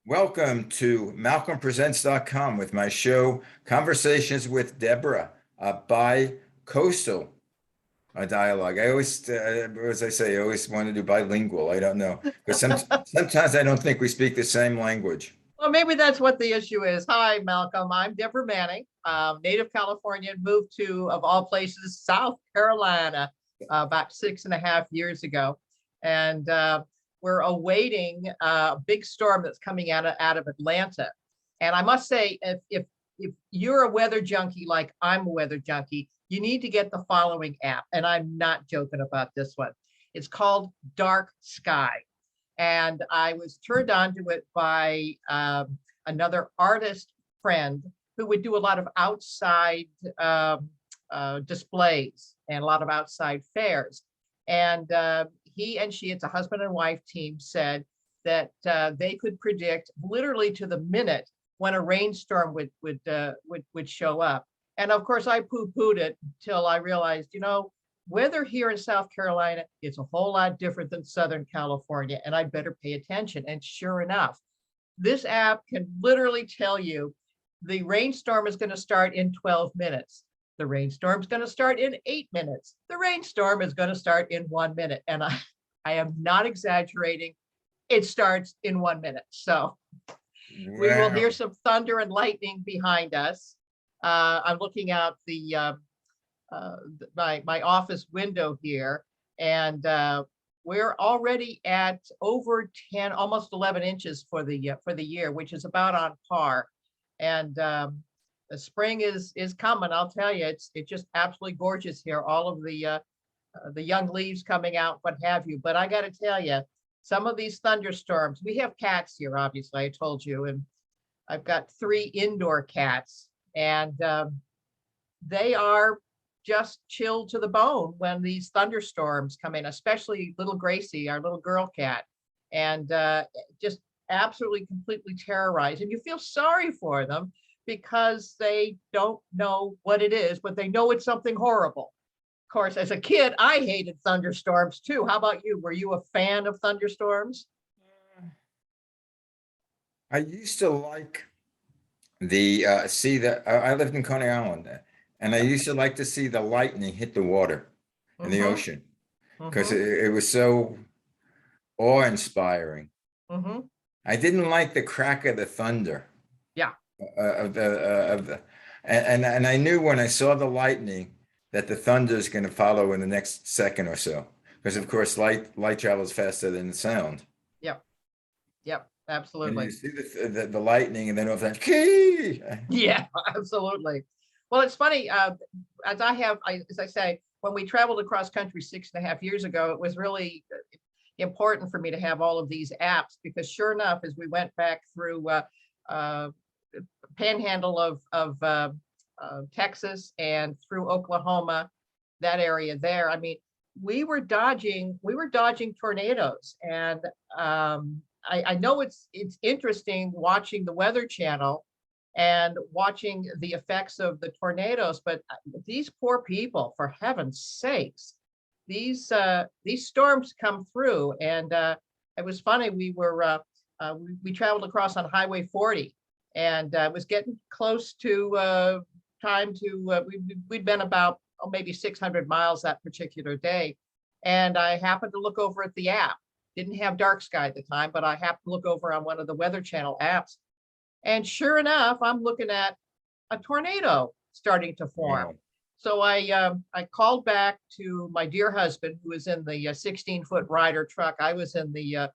Welcome to MalcolmPresents.com with my show, Conversations with Deborah, bi-coastal dialogue. I always, as I say, I always want to do bilingual. I don't know, because sometimes I don't think we speak the same language. Well, maybe that's what the issue is. Hi, Malcolm. I'm Deborah Manning, native Californian, moved to, of all places, South Carolina about 6.5 years ago. And we're awaiting a big storm that's coming out of Atlanta. And I must say, if you're a weather junkie like I'm a weather junkie, you need to get the following app. And I'm not joking about this one. It's called Dark Sky. And I was turned on to it by another artist friend who would do a lot of outside displays and a lot of outside fairs. And he and she, it's a husband and wife team, said that they could predict literally to the minute when a rainstorm would show up. And of course, I poo-pooed it until I realized, weather here in South Carolina is a whole lot different than Southern California, and I'd better pay attention. And sure enough, this app can literally tell you the rainstorm is going to start in 12 minutes. The rainstorm is going to start in 8 minutes. The rainstorm is going to start in 1 minute. And I am not exaggerating. It starts in 1 minute. So we will hear some thunder and lightning behind us. I'm looking out my office window here, and we're already at over 10, almost 11 inches for the year, which is about on par. And the spring is coming. I'll tell you, it's just absolutely gorgeous here. All of the young leaves coming out, what have you. But I got to tell you, some of these thunderstorms. We have cats here, obviously. I told you, and I've got 3 indoor cats, and they are just chilled to the bone when these thunderstorms come in, especially little Gracie, our little girl cat, and just absolutely completely terrorized. And you feel sorry for them because they don't know what it is, but they know it's something horrible. Of course, as a kid, I hated thunderstorms too. How about you? Were you a fan of thunderstorms? I used to like I lived in Coney Island, and I used to like to see the lightning hit the water in the ocean, because it was so awe-inspiring. I didn't like the crack of the thunder. Yeah. And I knew when I saw the lightning that the thunder is going to follow in the next second or so, because of course light travels faster than the sound. Yep, absolutely. And you see the lightning, and then over that key. Yeah, absolutely. Well, it's funny, as I say, when we traveled across country 6.5 years ago, it was really important for me to have all of these apps, because sure enough, as we went back through panhandle of Texas and through Oklahoma, that area there, I mean, we were dodging tornadoes. And I know it's interesting watching the Weather Channel and watching the effects of the tornadoes, but these poor people, for heaven's sakes, these storms come through. And it was funny, we traveled across on Highway 40, and it was getting close to time to we'd been about maybe 600 miles that particular day, and I happened to look over at the app. Didn't have dark sky at the time, but I happened to look over on one of the Weather Channel apps, and sure enough, I'm looking at a tornado starting to form. Wow. So I called back to my dear husband, who was in the 16-foot Ryder truck. I was in the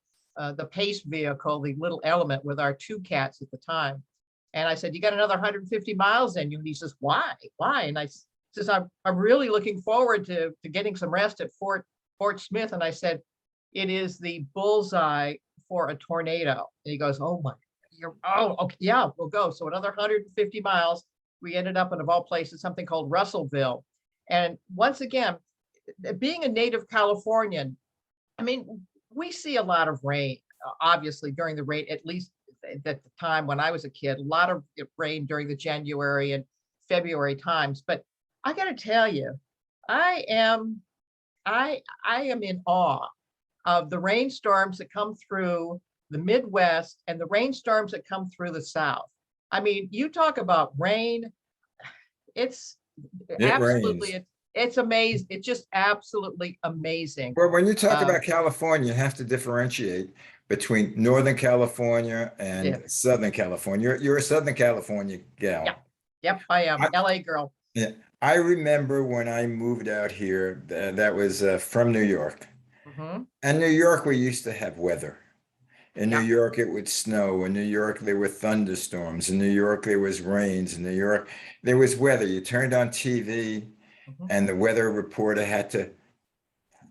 Pace vehicle, the little Element, with our 2 cats at the time. And I said, "You got another 150 miles in you?" And he says, "Why? Why?" And I says, I'm really looking forward to getting some rest at Fort Smith. And I said, "It is the bullseye for a tornado." And he goes, "Oh my, okay, yeah, we'll go." So another 150 miles, we ended up in, of all places, something called Russellville. And once again, being a native Californian, I mean, we see a lot of rain, obviously during the rain, at least at the time when I was a kid, a lot of rain during the January and February times. But I got to tell you, I am in awe of the rainstorms that come through the Midwest, and the rainstorms that come through the South. I mean, you talk about rain, it's It absolutely, rains. it's amazing. It's just absolutely amazing. Well, when you talk Uh, about California, you have to differentiate between Northern California yeah, and Southern California. You're a Southern California yeah, gal. yep, I am I, LA girl. yeah, I remember when I moved out here, that was from New York. Hmm. And New York, we used to have weather. In New Yeah. York, it would snow. In New York, there were thunderstorms. In New York, there was rains. In New York, there was weather. You turned on TV, Hmm. and the weather reporter had to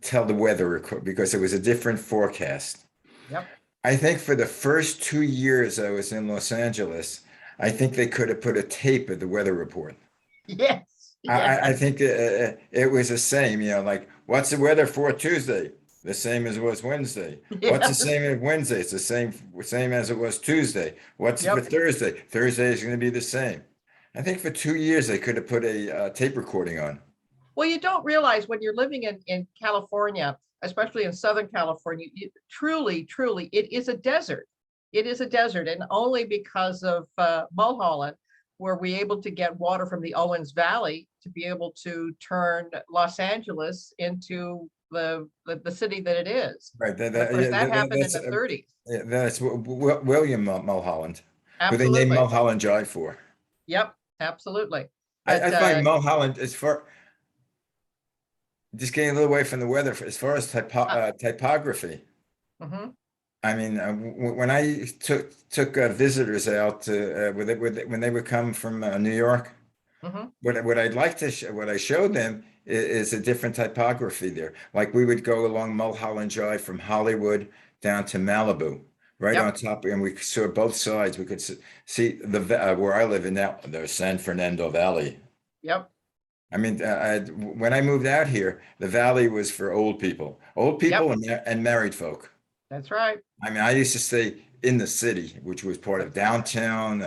tell the weather because it was a different forecast. Yep. I think for the first 2 years I was in Los Angeles, I think they could have put a tape of the weather report. Yes. I Yes. think it was the same, like, what's the weather for Tuesday? The same as it was Wednesday. What's the Yeah. same as Wednesday? It's the same as it was Tuesday. What's for Yep. Thursday? Thursday is going to be the same. I think for 2 years they could have put a tape recording on. Well, you don't realize when you're living in California, especially in Southern California, truly, truly, it is a desert. It is a desert, and only because of Mulholland were we able to get water from the Owens Valley to be able to turn Los Angeles into the city that it is. Right. And of course, Yeah, that happened in the 30s. that's William Mulholland, who they named Absolutely. Mulholland Drive for. Yep, absolutely. I, But I find Mulholland, as far just getting a little away from the weather, as far as typography. mhm, I mean, when I took visitors out to when they would come from New York, mhm, what I'd like to what I showed them is a different typography there. Like we would go along Mulholland Drive from Hollywood down to Malibu, right on yep, top, and we saw both sides. We could see where I live in now, the San Fernando Valley. yep, I mean, when I moved out here, the valley was for old yep. people and married folk. That's right. I mean, I used to stay in the city, which was part of downtown,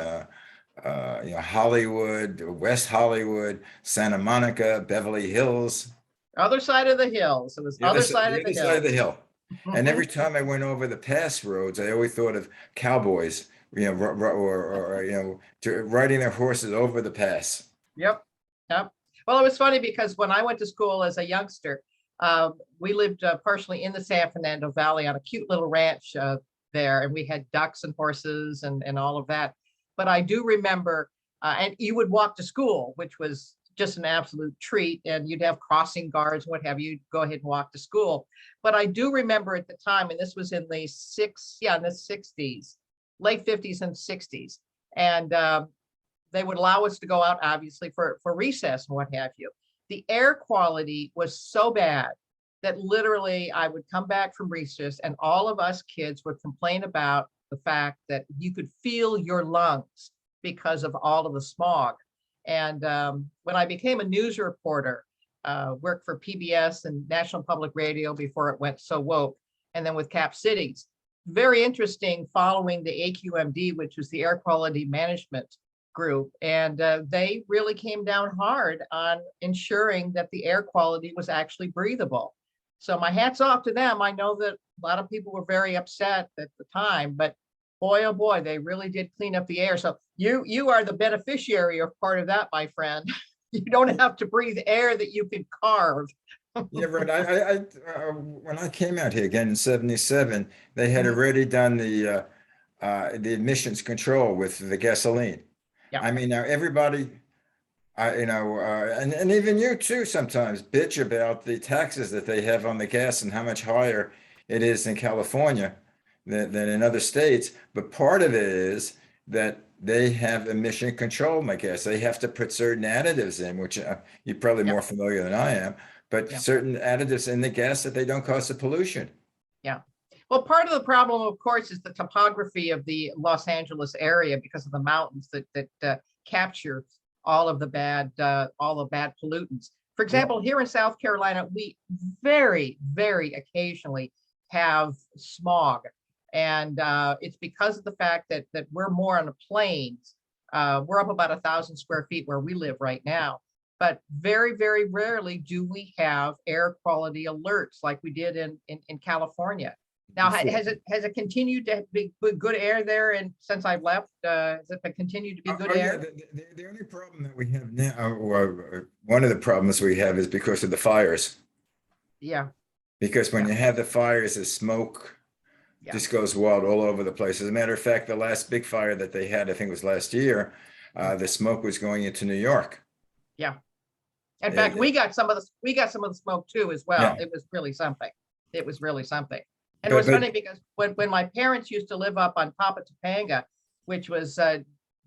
Hollywood, West Hollywood, Santa Monica, Beverly Hills, Other side of the hills. It was other side the of the other side of the hills. hill. And every time I went over the pass roads, I always thought of cowboys, riding their horses over the pass. Yep. Yep. Well, it was funny because when I went to school as a youngster, we lived partially in the San Fernando Valley on a cute little ranch there, and we had ducks and horses and all of that. But I do remember, and you would walk to school, which was just an absolute treat, and you'd have crossing guards, what have you, you'd go ahead and walk to school. But I do remember at the time, and this was in the in the 60s, late 50s and 60s. And they would allow us to go out, obviously, for recess and what have you. The air quality was so bad that literally I would come back from recess and all of us kids would complain about the fact that you could feel your lungs because of all of the smog. And when I became a news reporter, worked for PBS and National Public Radio before it went so woke, and then with Cap Cities, very interesting following the AQMD, which was the Air Quality Management Group. And they really came down hard on ensuring that the air quality was actually breathable. So my hat's off to them. I know that a lot of people were very upset at the time, but boy, oh boy, they really did clean up the air. So you are the beneficiary of part of that, my friend. You don't have to breathe air that you can carve. Yeah, right. When I came out here again in '77, they had Mhm. already done the emissions control with the gasoline. Yeah, I mean, now everybody, and even you too sometimes bitch about the taxes that they have on the gas and how much higher it is in California than in other states. But part of it is that they have emission control, I guess. They have to put certain additives in, which you're probably yeah, more familiar than I am, but yeah. certain additives in the gas that they don't cause the pollution. Yeah. Well, part of the problem, of course, is the topography of the Los Angeles area because of the mountains that capture all the bad pollutants. For Well, example, here in South Carolina, we very, very occasionally have smog, and it's because of the fact that we're more on the plains. We're up about 1,000 square feet where we live right now, but very, very rarely do we have air quality alerts like we did in California. Now, has it continued to be good air there? And since I've left, has it continued to be good Oh, yeah, air? the only problem that we have now, or one of the problems we have is because of the fires. Yeah, Because when yeah, you have the fires, the smoke yeah, just goes wild all over the place. As a matter of fact, the last big fire that they had, I think it was last year, the smoke was going into New York. yeah. In fact, Uh, we got some of the smoke too as well. yeah, It was really something. It was really something. And it but was funny because when my parents used to live up on top of Topanga, which was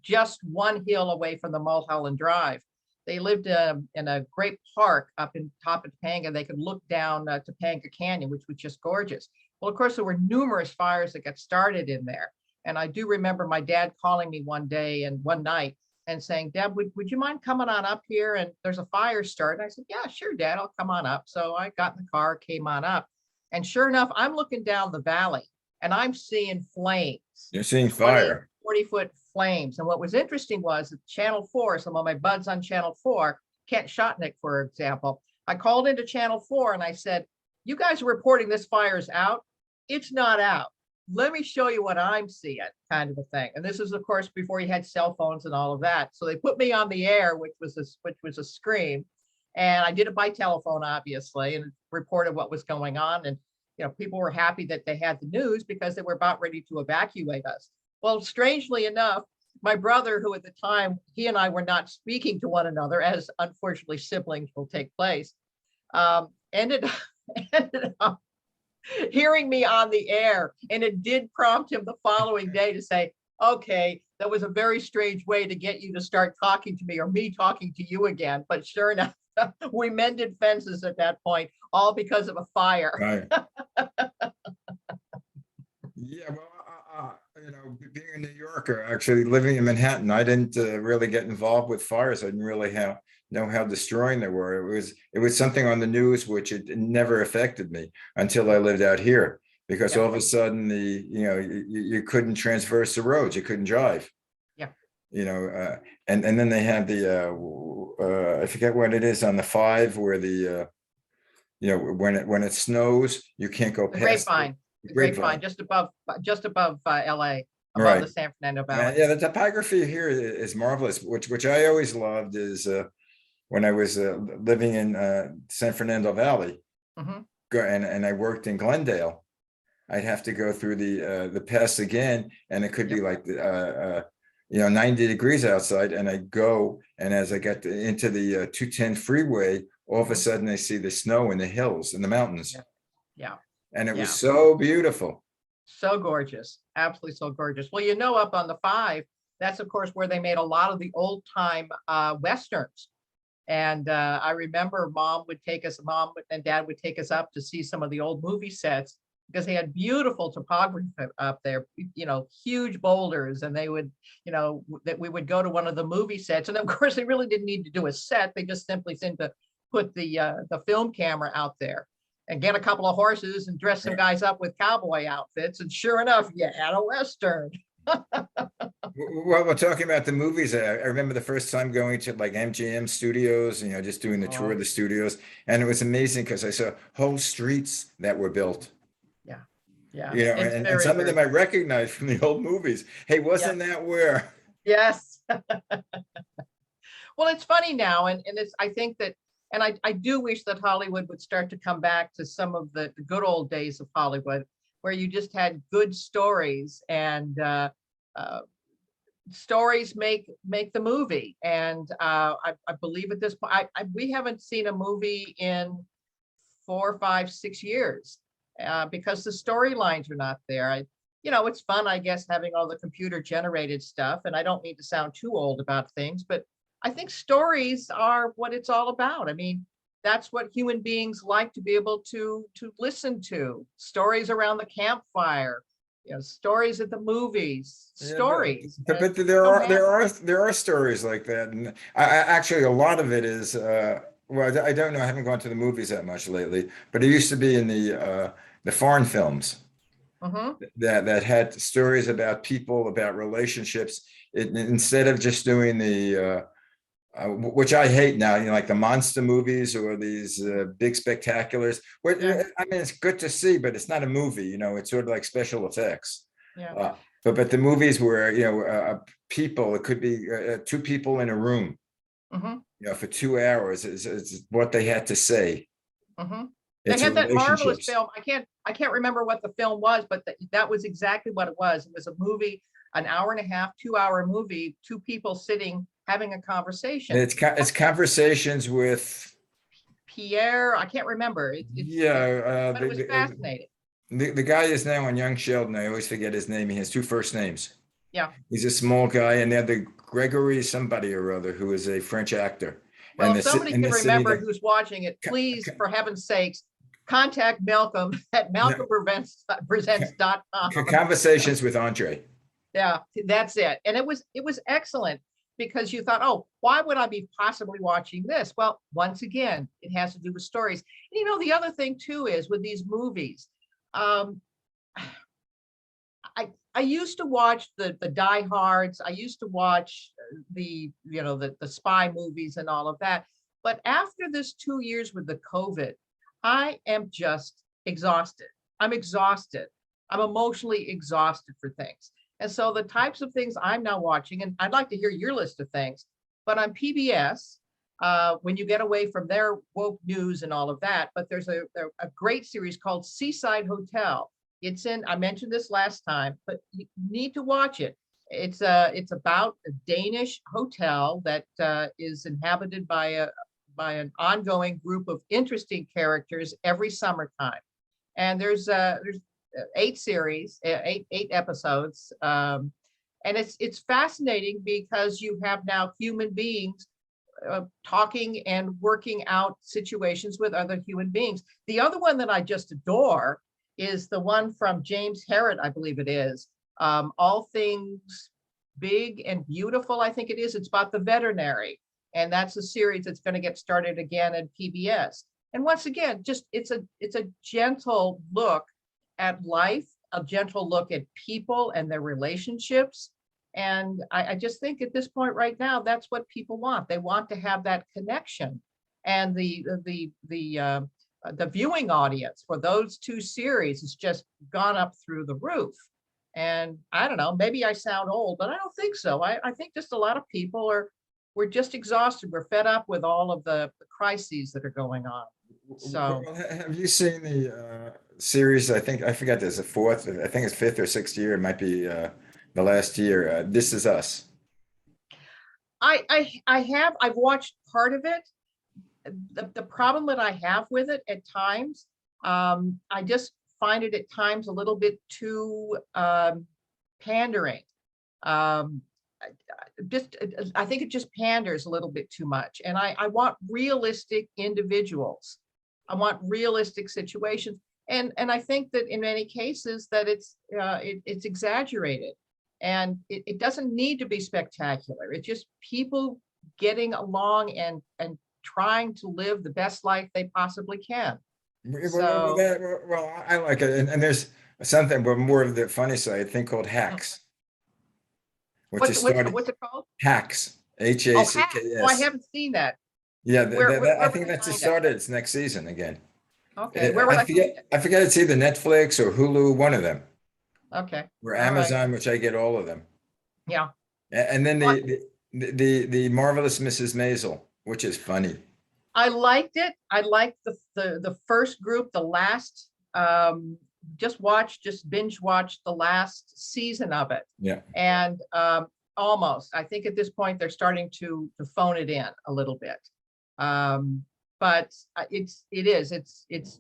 just one hill away from the Mulholland Drive, they lived in a great park up in top of Topanga. They could look down Topanga Canyon, which was just gorgeous. Well, of course, there were numerous fires that got started in there. And I do remember my dad calling me one day and one night and saying, Deb, would you mind coming on up here? And there's a fire starting. I said, yeah, sure, Dad, I'll come on up. So I got in the car, came on up. And sure enough, I'm looking down the valley and I'm seeing flames, you're seeing 20, fire. 40-foot flames. And what was interesting was that Channel 4, some of my buds on Channel 4, Kent Shotnick, for example, I called into Channel 4 and I said, you guys are reporting this fire's out. It's not out. Let me show you what I'm seeing, kind of a thing. And this is, of course, before you had cell phones and all of that. So they put me on the air, which was a scream. And I did it by telephone, obviously, and reported what was going on. And people were happy that they had the news because they were about ready to evacuate us. Well, strangely enough, my brother, who at the time, he and I were not speaking to one another, as unfortunately siblings will take place, ended up hearing me on the air. And it did prompt him the following day to say, okay, that was a very strange way to get you to start talking to me or me talking to you again. But sure enough, we mended fences at that point, all because of a fire. Right. Yeah, well, being a New Yorker, actually living in Manhattan, I didn't really get involved with fires. I didn't really know how destroying they were. It was something on the news which it never affected me until I lived out here, because Yeah. all of a sudden you couldn't transverse the roads, you couldn't drive. Yeah. And then they had the I forget what it is on the 5 where when it snows, you can't go The past Grapevine, the the grapevine. Grapevine, just above LA, above Right. the San Fernando Valley. Yeah, the topography here is marvelous. Which I always loved is when I was living in San Fernando Valley, Mhm. and I worked in Glendale. I'd have to go through the pass again, and it could be Yep. like 90 degrees outside, and I go, and as I got into the 210 freeway, all of a Mhm. sudden I see the snow in the hills in the mountains, Yeah. Yeah, and it was yeah. so beautiful. So gorgeous, absolutely so gorgeous. Well, up on the 5, that's of course where they made a lot of the old time Westerns. And I remember mom and dad would take us up to see some of the old movie sets because they had beautiful topography up there, huge boulders. And they would, that we would go to one of the movie sets. And of course, they really didn't need to do a set. They just simply seemed to put the film camera out there and get a couple of horses and dress some guys up with cowboy outfits. And sure enough, you had a Western. Well, we're talking about the movies. I remember the first time going to like MGM studios, just doing the tour of Oh, the studios. And it was amazing because I saw whole streets that were built, yeah, yeah. It's and very, some of very them I cool. recognized from the old movies. Hey, Yeah. wasn't that where? Yes. Well, it's funny now, and it's I think that, and I do wish that Hollywood would start to come back to some of the good old days of Hollywood, where you just had good stories, and stories make the movie. And I believe at this point, we haven't seen a movie in 4, 5, 6 years because the storylines are not there. It's fun, I guess, having all the computer generated stuff. And I don't mean to sound too old about things, but I think stories are what it's all about. I mean, that's what human beings like to be able to listen to. Stories around the campfire, stories at the movies, Yeah, stories. but And there don't are have. stories like that, and actually a lot of it is well, I don't know. I haven't gone to the movies that much lately, but it used to be in the foreign films Mhm. that had stories about people, about relationships. Instead of just doing which I hate now, like the monster movies or these big spectaculars. Yeah. I mean, it's good to see, but it's not a movie, it's sort of like special effects. Yeah. But the movies where, people, it could be two people in a room, Mm-hmm. for 2 hours is what they had to say. Mm-hmm. They It's had that marvelous relationships. film. I can't remember what the film was, but that was exactly what it was. It was a movie, an hour and a half, 2 hour movie, two people sitting having a conversation. It's conversations with, Pierre, I can't remember. But it was fascinating. the guy is now on Young Sheldon. I always forget his name. He has two first names. Yeah. He's a small guy, and they're the Gregory somebody or other, who is a French actor. Well, And if the somebody and can the city remember that- who's watching it, Ca- please, ca- for heaven's sakes, contact Malcolm at malcolmpresents.com. Conversations with Andre. Yeah, that's it. And it was excellent because you thought, oh, why would I be possibly watching this? Well, once again, it has to do with stories. And the other thing too is with these movies, um, I used to watch the Die Hards. I used to watch the spy movies and all of that. But after this 2 years with the COVID, I am just exhausted. I'm exhausted. I'm emotionally exhausted for things. And so the types of things I'm now watching, and I'd like to hear your list of things, but on PBS, when you get away from their woke news and all of that, but there's a great series called Seaside Hotel. I mentioned this last time, but you need to watch it. It's about a Danish hotel that is inhabited by an ongoing group of interesting characters every summertime. And there's 8 episodes. And it's fascinating because you have now human beings talking and working out situations with other human beings. The other one that I just adore is the one from James Herrod, I believe it is. All Things Big and Beautiful, I think it is. It's about the veterinary. And that's a series that's going to get started again at PBS. And once again, just it's a gentle look at life, a gentle look at people and their relationships. And I just think at this point right now, that's what people want. They want to have that connection. And the viewing audience for those 2 series has just gone up through the roof. And I don't know, maybe I sound old, but I don't think so. I think just a lot of people we're just exhausted. We're fed up with all of the crises that are going on. So Well, have you seen the series? I forgot, there's a fourth, I think it's 5th or 6th year. It might be the last year. This Is Us. I've watched part of it. The problem that I have with it at times, I just find it at times a little bit too pandering. I think it just panders a little bit too much. And I want realistic individuals. I want realistic situations. And I think that in many cases that it's exaggerated. And it doesn't need to be spectacular. It's just people getting along and trying to live the best life they possibly can. So Well, I like it. And there's something, but more of the funny side, thing called Hacks, which is started. what's it called? Hacks, Oh, Hacks. HACKS. Oh, I haven't seen that. Yeah, Where I would think I that's just find it? started. It's next season again. Okay, where would I find it? I forget it's either Netflix or Hulu, one of them, Okay, or all right. Amazon, which I get all of them. Yeah. And then Well, the Marvelous Mrs. Maisel, which is funny. I liked it. I liked the first group. The last, just binge watched the last season of it. Yeah. And almost, I think at this point they're starting to phone it in a little bit. But it's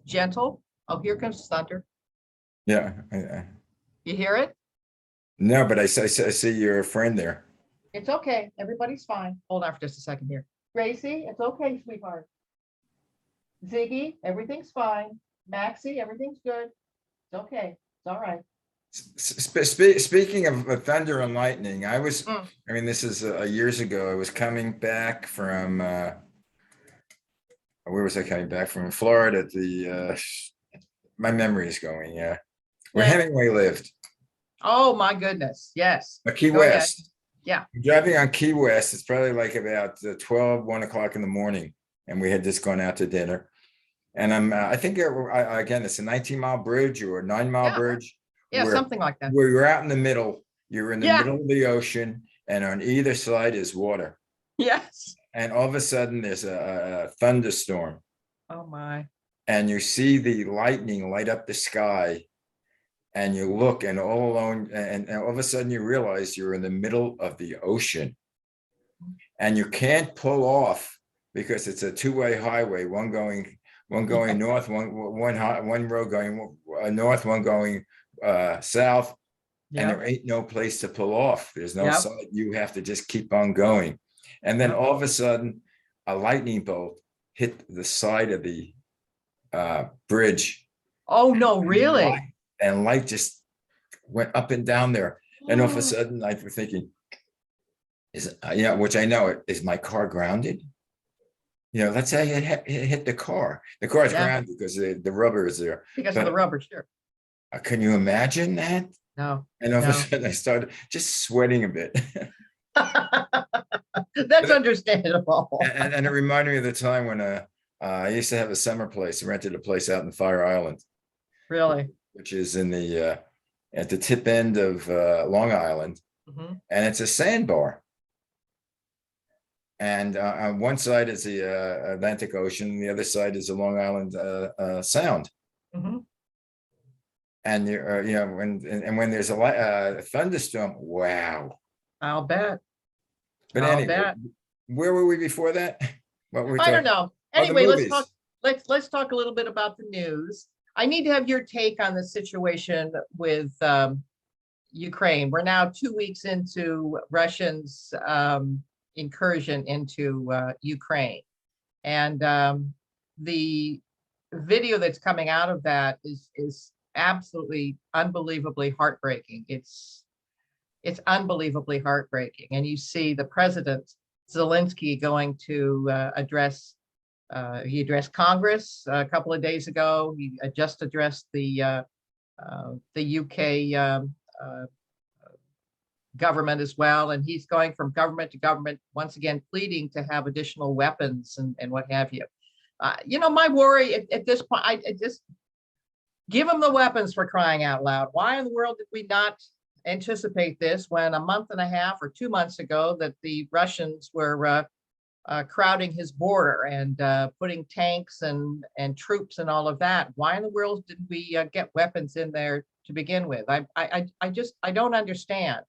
gentle. Oh, here comes thunder. Yeah. You hear it? No, but I see your friend there. It's okay. Everybody's fine. Hold on for just a second here. Gracie, it's okay, sweetheart. Ziggy, everything's fine. Maxie, everything's good. It's okay. It's all right. Speaking of thunder and lightning, I mean, this is years ago. I was coming back from, where was I coming back from? Florida. My memory is going, where Yeah. Hemingway lived. Oh my goodness. Yes. Key Go ahead. West. Yeah. Driving on Key West, it's probably like about 1 o'clock in the morning, and we had just gone out to dinner. And I think again, it's a 19-mile bridge or a 9-mile Yeah. bridge Yeah. where Something like that. you're out in the middle. You're in the Yeah. middle of the ocean, and on either side is water. Yes. And all of a sudden, there's a thunderstorm, Oh my. and you see the lightning light up the sky, and you look, and all alone, and all of a sudden, you realize you're in the middle of the ocean, and you can't pull off because it's a two-way highway, one going north, one road going north, one going south, and Yeah. there ain't no place to pull off. There's no Yep. side. You have to just keep on going. And then Yep. all of a sudden, a lightning bolt hit the side of the bridge, Oh no, really? and light just went up and down there. And all of a sudden, I was thinking, which I know it is, my car grounded? Let's say it hit the car. The car's Yeah. grounded because the rubber is there. Because of the rubber, sure. Can you imagine that? No. And all of No. a sudden, I started just sweating a bit. That's understandable. And it reminded me of the time when I used to have a summer place, rented a place out in Fire Island, Really. which is in the at the tip end of Long Island, Mhm. and it's a sandbar. And on one side is the Atlantic Ocean, and the other side is the Long Island Sound. Mhm. And when there's a thunderstorm, wow. I'll bet. But I'll anyway, bet. where were we before that? What were we I don't talking? know. Oh, the Anyway, let's movies. talk. Let's talk a little bit about the news. I need to have your take on the situation with Ukraine. We're now 2 weeks into Russians' incursion into Ukraine, and the video that's coming out of that is absolutely unbelievably heartbreaking. It's unbelievably heartbreaking, and you see the president Zelensky going to address. He addressed Congress a couple of days ago. He just addressed the UK government as well, and he's going from government to government once again, pleading to have additional weapons and what have you. My worry at this point, I just give them the weapons, for crying out loud. Why in the world did we not anticipate this when a month and a half or 2 months ago that the Russians were crowding his border and putting tanks and troops and all of that? Why in the world did we get weapons in there to begin with? I don't understand.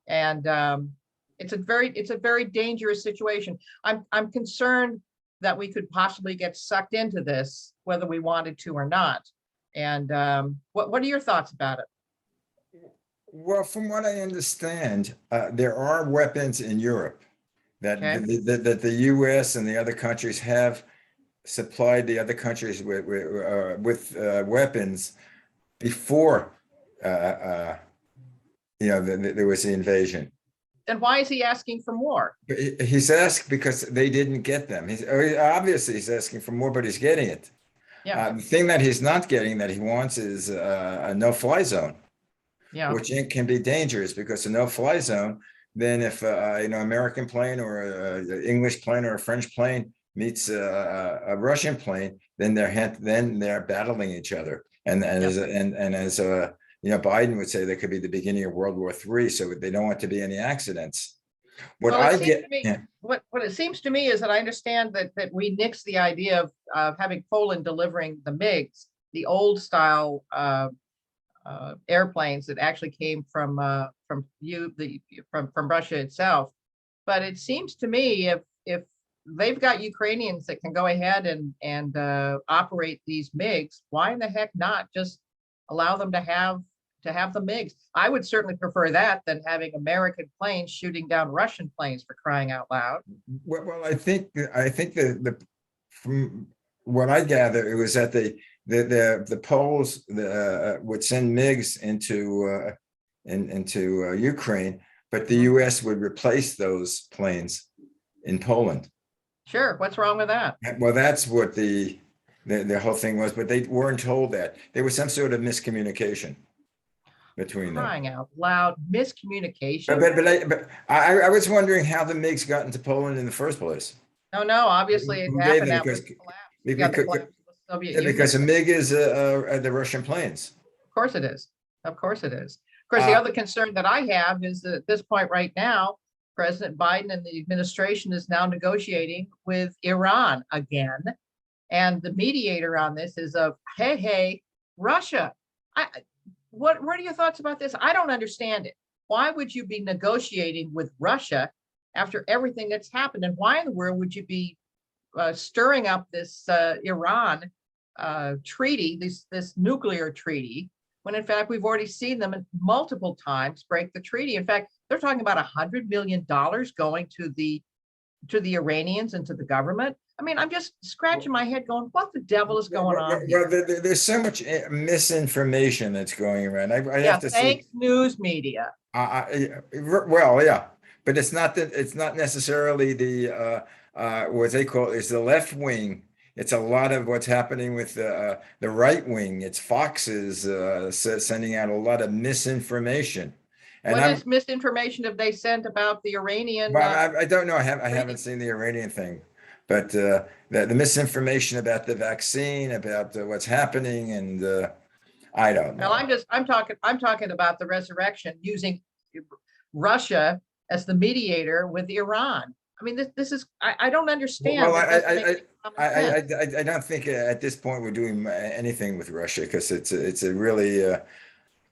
And it's a very dangerous situation. I'm concerned that we could possibly get sucked into this, whether we wanted to or not. And what are your thoughts about it? Well, from what I understand, there are weapons in Europe that Okay. that the U.S. and the other countries have supplied the other countries with weapons before there was the invasion. Then why is he asking for more? But he's asked because they didn't get them. Obviously he's asking for more, but he's getting it. Yeah. The thing that he's not getting that he wants is a no-fly zone. Yeah. Which can be dangerous, because a no-fly zone, then if American plane or an English plane or a French plane meets a Russian plane, then they're battling each other, and as Biden would say, there could be the beginning of World War III. So they don't want to be any accidents. What it seems to me is that I understand that we nixed the idea of having Poland delivering the MiGs, the old style airplanes that actually came from Russia itself. But it seems to me if they've got Ukrainians that can go ahead and operate these MiGs, why in the heck not just allow them to have the MiGs? I would certainly prefer that than having American planes shooting down Russian planes, for crying out loud. Well, I think the from what I gather, it was that the Poles would send MiGs into Ukraine, but the U.S. would replace those planes in Poland. Sure, what's wrong with that? Well, that's what the whole thing was, but they weren't told that. There was some sort of miscommunication. between them. Crying out loud, But miscommunication. I was wondering how the MiGs got into Poland in the first place. No, obviously it Who gave happened them? after Because the collapse. Yeah, the because, collapse of the Soviet yeah, Union. because a MiG is the Russian planes. Of course it is. Of course it is. Of course, the Uh, other concern that I have is that at this point right now, President Biden and the administration is now negotiating with Iran again. And the mediator on this is hey, Russia. What are your thoughts about this? I don't understand it. Why would you be negotiating with Russia after everything that's happened? And why in the world would you be stirring up this Iran treaty, this nuclear treaty, when in fact we've already seen them multiple times break the treaty? In fact, they're talking about $100 million going to the Iranians and to the government. I mean, I'm just scratching my head going, what the devil is going on here? There's so much misinformation that's going around. I Yeah, have to thanks, see. news media. Well, yeah, but it's not that. It's not necessarily what they call is the left wing. It's a lot of what's happening with the right wing. It's Fox's sending out a lot of misinformation. And What is misinformation have they sent about the Iranian? well, I don't know. I treaty? haven't seen the Iranian thing, but the misinformation about the vaccine, about what's happening, and I don't Well, know. I'm talking about the resurrection using Russia as the mediator with Iran. I mean, this is, I don't understand. Well, That doesn't make any common sense. I don't think at this point we're doing anything with Russia because it's a really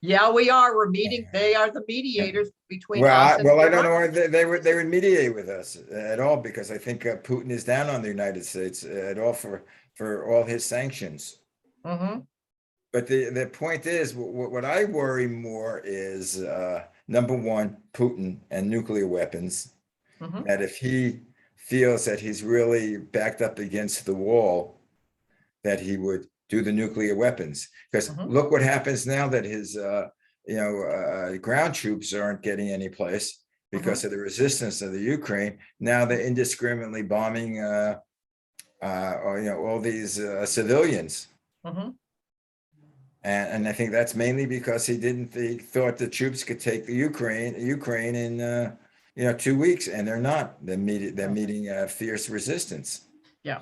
Yeah, we are. We're meeting. They are the mediators between well, us and I don't know Iran. why they would mediate with us at all because I think Putin is down on the United States at all for all his sanctions. Mhm, But the point is, what I worry more is number one, Putin and nuclear weapons. mhm, That if he feels that he's really backed up against the wall, that he would do the nuclear weapons. Because mhm, look what happens now that his ground troops aren't getting any place because mhm, of the resistance of the Ukraine. Now they're indiscriminately bombing all these civilians. mhm. And I think that's mainly because he thought the troops could take the Ukraine in 2 weeks, and they're not. They're meeting fierce resistance. Yeah,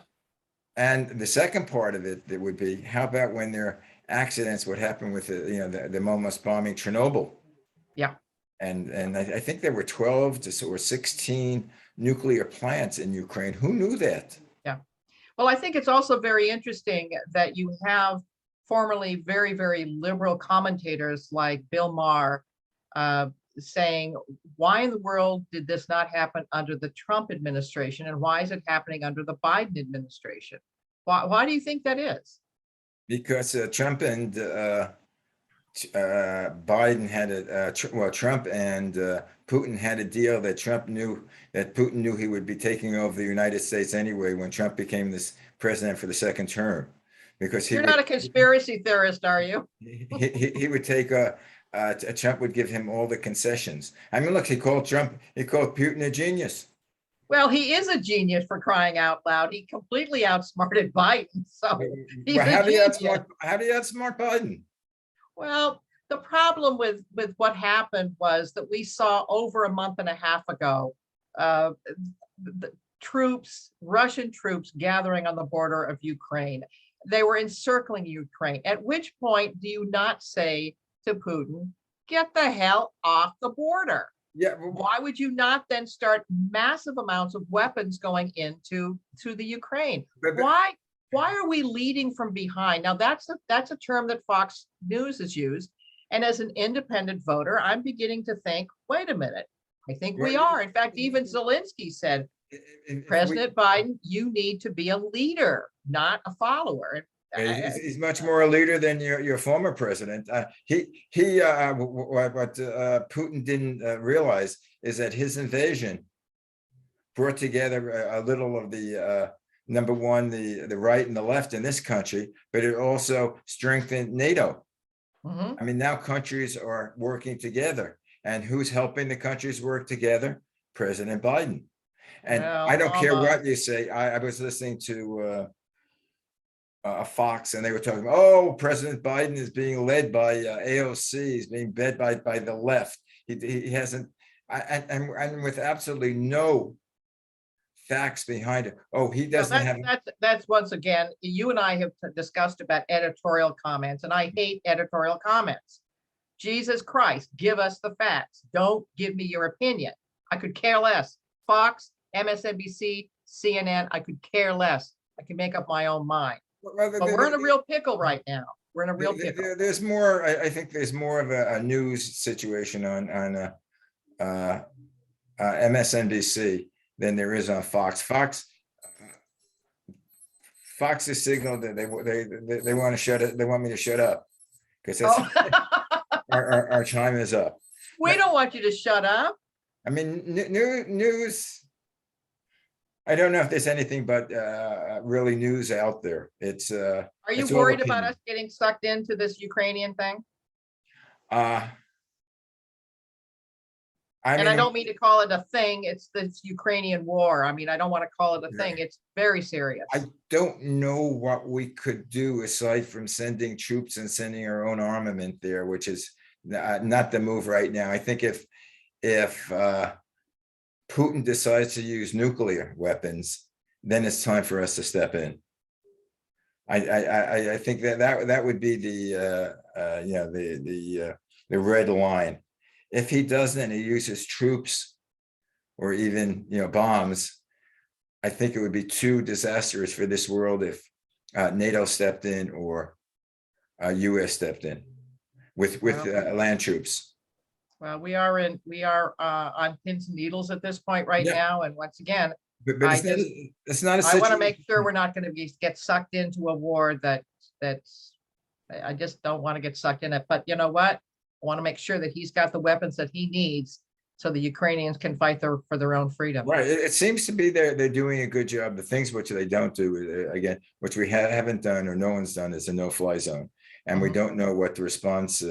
And the second part of it that would be, how about when there are accidents? What happened with the almost bombing Chernobyl? yeah, And I think there were 12 or 16 nuclear plants in Ukraine. Who knew that? yeah. Well, I think it's also very interesting that you have formerly very, very liberal commentators like Bill Maher saying, why in the world did this not happen under the Trump administration? And why is it happening under the Biden administration? Why do you think that is? Because Trump and Biden had Trump and Putin had a deal that Putin knew he would be taking over the United States anyway when Trump became this president for the second term, because You're not a conspiracy theorist, are you? he would take Trump would give him all the concessions. I mean, look, he called Putin a genius. Well, he is a genius, for crying out loud. He completely outsmarted Biden, so he's Well, a genius. how do you outsmart Biden? Well, the problem with what happened was that we saw over a month and a half ago, uh, the Russian troops gathering on the border of Ukraine. They were encircling Ukraine. At which point do you not say to Putin, get the hell off the border? Yeah, Why would you not then start massive amounts of weapons going into the Ukraine? but, Why are we leading from behind? Now that's a term that Fox News has used. And as an independent voter, I'm beginning to think, wait a minute, I think we are. In fact, even Zelensky said, President Biden, you need to be a leader, not a follower. He's much more a leader than your former president. What Putin didn't realize is that his invasion brought together a little of the number one, the right and the left in this country, but it also strengthened NATO. Mhm. I mean, now countries are working together, and who's helping the countries work together? President Biden. And Well, I don't care almost. what you say. I was listening to Fox, and they were talking, oh, President Biden is being led by AOC, he's being led by the left. He hasn't, and with absolutely no facts behind it. Oh, he No, doesn't have. that's once again, you and I have discussed about editorial comments, and I hate editorial comments. Jesus Christ, give us the facts. Don't give me your opinion. I could care less. Fox, MSNBC, CNN, I could care less. I can make up my own mind. Well, But we're in a real pickle right now. We're in a real pickle. There's more. I think there's more of a news situation on MSNBC than there is on Fox. Fox has signaled that they want to shut it. They want me to shut up because our time is up. We don't want you to shut up. I mean, news. I don't know if there's anything but really news out there. It's Are you it's all worried about opinion. us getting sucked into this Ukrainian thing? I And mean, I don't mean to call it a thing. It's this Ukrainian war. I mean, I don't want to call it a thing. It's very serious. I don't know what we could do aside from sending troops and sending our own armament there, which is not the move right now. I think if Putin decides to use nuclear weapons, then it's time for us to step in. I think that would be the red line. If he doesn't and he uses troops or even bombs, I think it would be too disastrous for this world if NATO stepped in or US stepped in with land troops. Well, we are on pins and needles at this point right now. And once again, But it's not a I want to make situation. sure we're not going to get sucked into a war that's I just don't want to get sucked in it. But you know what? I want to make sure that he's got the weapons that he needs so the Ukrainians can fight for their own freedom. Right. It seems to be they're doing a good job. The things which they don't do, again, which we haven't done or no one's done, is a no-fly zone. And we don't know what the response,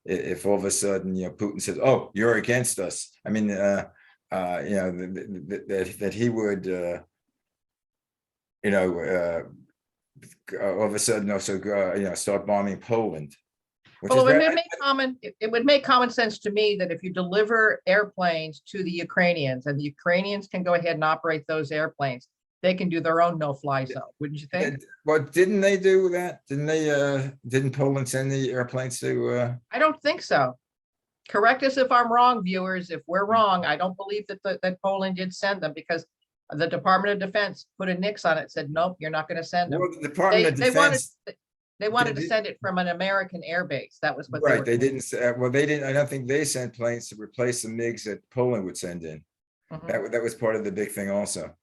if all of a sudden, Putin says, oh, you're against us. I mean, that he would, all of a sudden also, start bombing Poland. Well, it would make common sense to me that if you deliver airplanes to the Ukrainians and the Ukrainians can go ahead and operate those airplanes, they can do their own no-fly zone, wouldn't you think? Well, didn't they do that? Didn't Poland send the airplanes to? I don't think so. Correct us if I'm wrong, viewers. If we're wrong, I don't believe that Poland did send them because the Department of Defense put a nix on it, said, nope, you're not going to send them. Well, the Department of Defense. They wanted to send it from an American air base. That was what Right. They didn't. Well, they didn't. I don't think they sent planes to replace the MiGs that Poland would send in. That was part of the big thing also.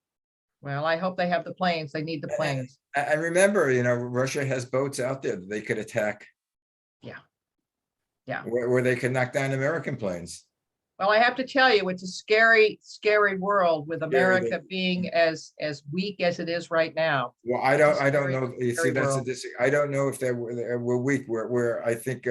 Well, I hope they have the planes. They need the planes. And remember, Russia has boats out there that they could attack. Yeah. Where they could knock down American planes. Well, I have to tell you, it's a scary, scary world with America being as weak as it is right now. Well, I don't know. You see, I don't know if we're weak. We're I think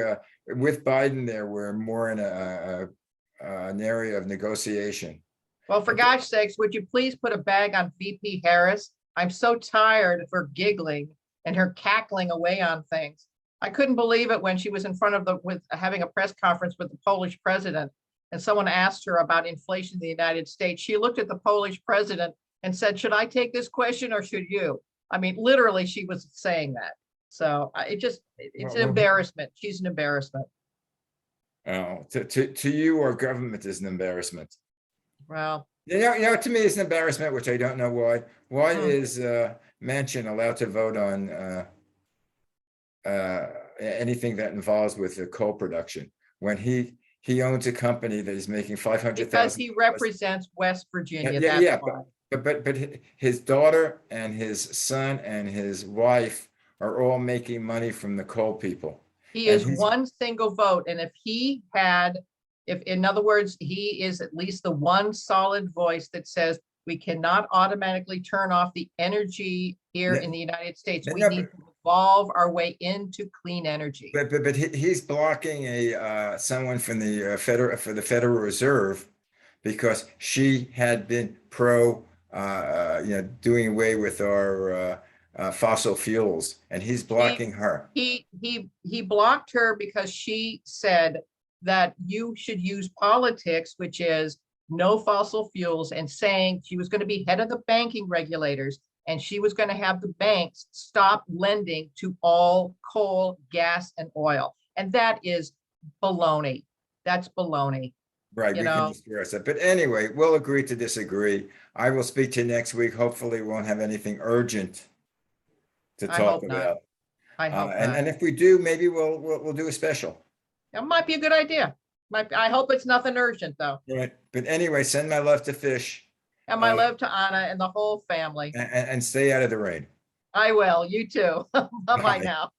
with Biden there, we're more in an area of negotiation. Well, for gosh sakes, would you please put a bag on VP Harris? I'm so tired of her giggling and her cackling away on things. I couldn't believe it when she was in front of having a press conference with the Polish president. And someone asked her about inflation in the United States. She looked at the Polish president and said, should I take this question or should you? I mean, literally, she was saying that. So it's an embarrassment. She's an embarrassment. Oh, to you, our government is an embarrassment. Well, to me, it's an embarrassment, which I don't know why. Why is Manchin allowed to vote on anything that involves with the coal production when he owns a company that is making 500,000. Because he represents West Virginia. But his daughter and his son and his wife are all making money from the coal people. He is one single vote, and if in other words, he is at least the one solid voice that says we cannot automatically turn off the energy here in the United States. We need to evolve our way into clean energy. But he's blocking someone from the Federal Reserve because she had been pro, doing away with our fossil fuels, and he's blocking her. He blocked her because she said that you should use politics, which is no fossil fuels, and saying she was going to be head of the banking regulators, and she was going to have the banks stop lending to all coal, gas, and oil. And that is baloney. That's baloney. Right, You we can know, discuss it. But anyway, we'll agree to disagree. I will speak to you next week. Hopefully, we won't have anything urgent to I talk hope not. about. I hope And not. if we do, maybe we'll do a special. That might be a good idea. I hope it's nothing urgent, though. Right. But anyway, send my love to Fish, And my uh, love to Anna and the whole family. and stay out of the rain. I will. You too. Bye-bye Bye. now.